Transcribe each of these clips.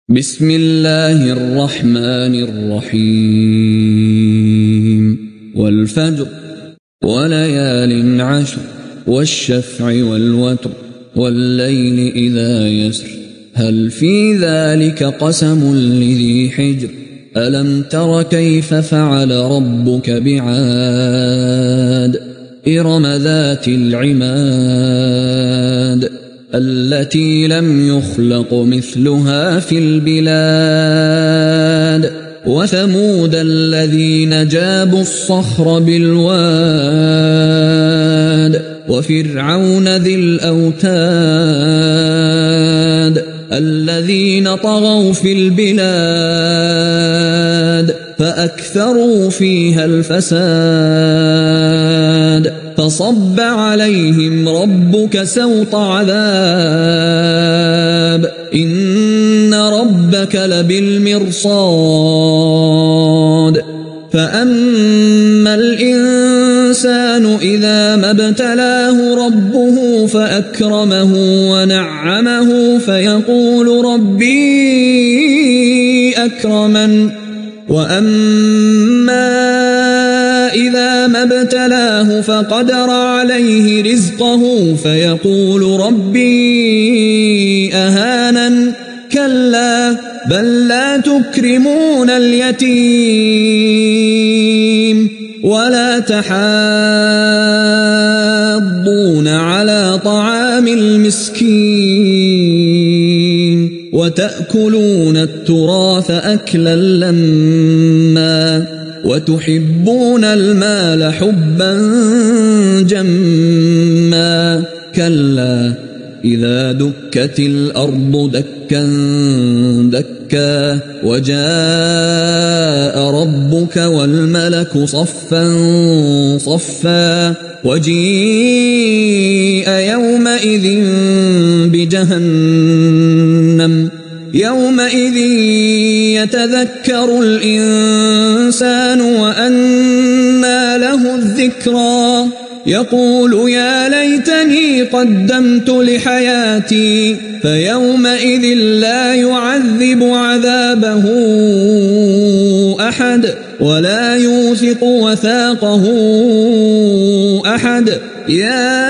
بسم الله الرحمن الرحيم والفجر وليال عشر والشفع والوتر والليل إذا يسر هل في ذلك قسم لذي حجر ألم تر كيف فعل ربك بعاد إرم ذات العماد التي لم يخلق مثلها في البلاد وثمود الذين جابوا الصخر بالواد وفرعون ذي الأوتاد الذين طغوا في البلاد فأكثروا فيها الفساد فصب عليهم ربك سوط عذاب إن ربك لبالمرصاد فأما الإنسان إذا ما ابتلاه ربه فأكرمه ونعمه فيقول ربي أكرمن وأما إذا ما ابتلاه فقدر عليه رزقه فيقول ربي أهانن كلا بل لا تكرمون اليتيم ولا تحاضون على طعام المسكين وتأكلون التراث أكلا لما وتحبون المال حبا جما كلا إذا دكت الأرض دكا دكا وجاء ربك والملك صفا صفا وجيء يومئذ بجهنم يومئذ يتذكر الإنسان وأنى له الذكرى يقول يا ليتني قدمت لحياتي فيومئذ لا يعذب عذابه أحد ولا يوثق وثاقه أحد يا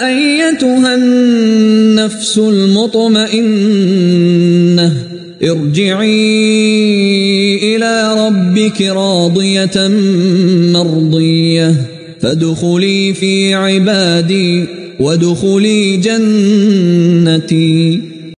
أيتها النفس المطمئنة ارجعي إلى ربك راضية مرضية فادخلي في عبادي وادخلي جنتي